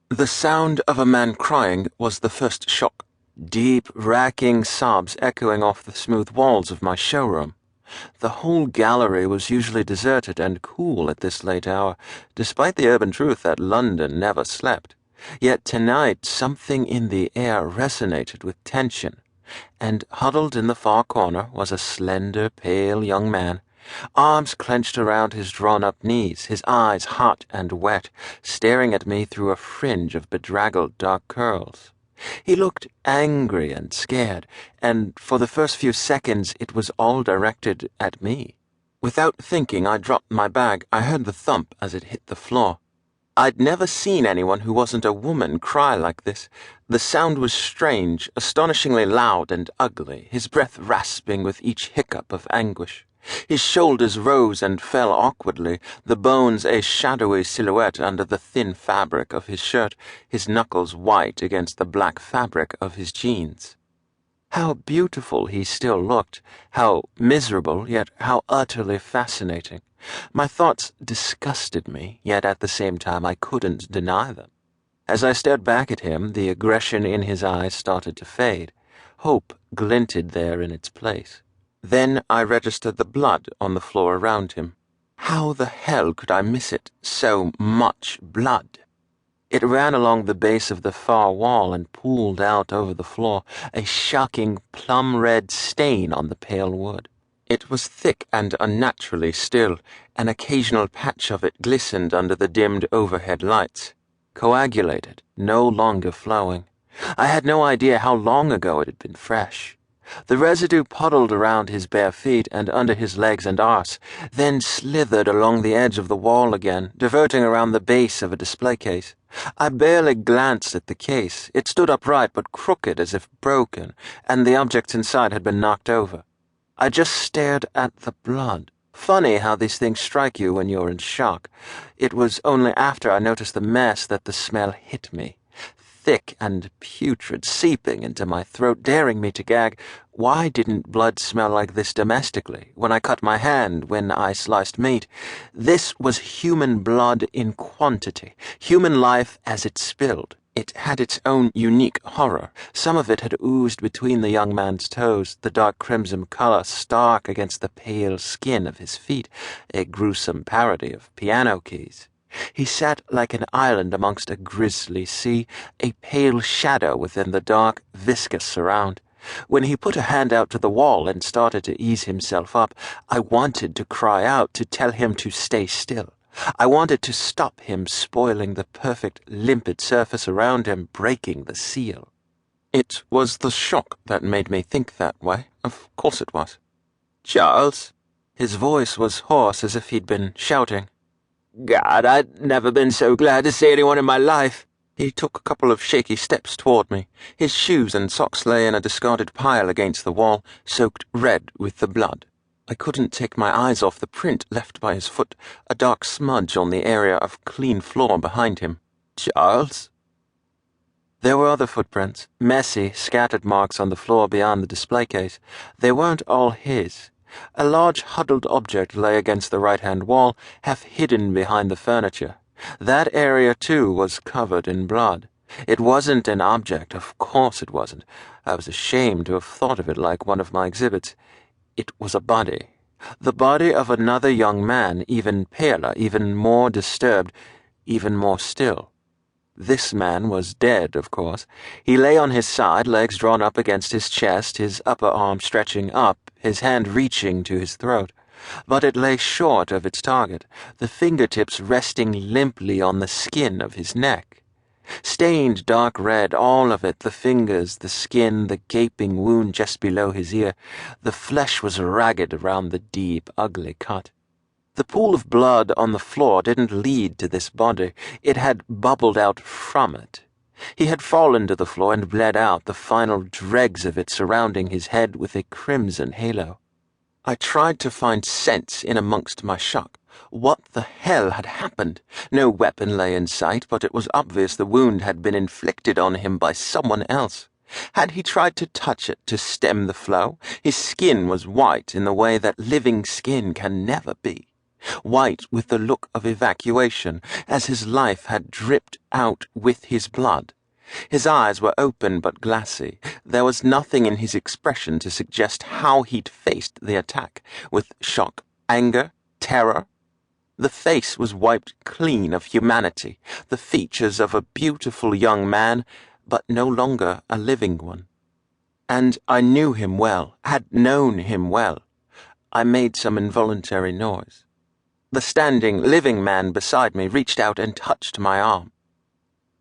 The sound of a man crying was the first shock, deep, racking sobs echoing off the smooth walls of my showroom. The whole gallery was usually deserted and cool at this late hour, despite the urban truth that London never slept. Yet tonight something in the air resonated with tension, and huddled in the far corner was a slender, pale young man, arms clenched around his drawn-up knees, his eyes hot and wet, staring at me through a fringe of bedraggled dark curls. He looked angry and scared, and for the first few seconds it was all directed at me. Without thinking, I dropped my bag. I heard the thump as it hit the floor. I'd never seen anyone who wasn't a woman cry like this. The sound was strange, astonishingly loud and ugly, his breath rasping with each hiccup of anguish. His shoulders rose and fell awkwardly, the bones a shadowy silhouette under the thin fabric of his shirt, his knuckles white against the black fabric of his jeans. How beautiful he still looked, how miserable, yet how utterly fascinating. My thoughts disgusted me, yet at the same time I couldn't deny them. As I stared back at him, the aggression in his eyes started to fade. Hope glinted there in its place. Then I registered the blood on the floor around him. How the hell could I miss it? So much blood. It ran along the base of the far wall and pooled out over the floor, a shocking plum-red stain on the pale wood. It was thick and unnaturally still. An occasional patch of it glistened under the dimmed overhead lights. Coagulated, no longer flowing. I had no idea how long ago it had been fresh. The residue puddled around his bare feet and under his legs and arse, then slithered along the edge of the wall again, diverting around the base of a display case. I barely glanced at the case. It stood upright but crooked as if broken, and the objects inside had been knocked over. I just stared at the blood. Funny how these things strike you when you're in shock. It was only after I noticed the mess that the smell hit me. Thick and putrid, seeping into my throat, daring me to gag. Why didn't blood smell like this domestically, when I cut my hand, when I sliced meat? This was human blood in quantity, human life as it spilled. It had its own unique horror. Some of it had oozed between the young man's toes, the dark crimson color stark against the pale skin of his feet, a gruesome parody of piano keys. He sat like an island amongst a grisly sea, a pale shadow within the dark, viscous surround. When he put a hand out to the wall and started to ease himself up, I wanted to cry out, to tell him to stay still. I wanted to stop him spoiling the perfect, limpid surface around him, breaking the seal. It was the shock that made me think that way. Of course it was. "Charles?" His voice was hoarse as if he'd been shouting. "God, I'd never been so glad to see anyone in my life." He took a couple of shaky steps toward me. His shoes and socks lay in a discarded pile against the wall, soaked red with the blood. I couldn't take my eyes off the print left by his foot, a dark smudge on the area of clean floor behind him. "Charles?" There were other footprints, messy, scattered marks on the floor beyond the display case. They weren't all his. A large huddled object lay against the right-hand wall, half hidden behind the furniture. That area, too, was covered in blood. It wasn't an object, of course it wasn't. I was ashamed to have thought of it like one of my exhibits. It was a body. The body of another young man, even paler, even more disturbed, even more still. This man was dead, of course. He lay on his side, legs drawn up against his chest, his upper arm stretching up, his hand reaching to his throat. But it lay short of its target, the fingertips resting limply on the skin of his neck. Stained dark red, all of it, the fingers, the skin, the gaping wound just below his ear. The flesh was ragged around the deep, ugly cut. The pool of blood on the floor didn't lead to this body. It had bubbled out from it. He had fallen to the floor and bled out, the final dregs of it surrounding his head with a crimson halo. I tried to find sense in amongst my shock. What the hell had happened? No weapon lay in sight, but it was obvious the wound had been inflicted on him by someone else. Had he tried to touch it to stem the flow? His skin was white in the way that living skin can never be. white with the look of evacuation, as his life had dripped out with his blood. His eyes were open but glassy. There was nothing in his expression to suggest how he'd faced the attack, with shock, anger, terror. The face was wiped clean of humanity, the features of a beautiful young man, but no longer a living one. And I knew him well, had known him well. I made some involuntary noise. The standing, living man beside me reached out and touched my arm.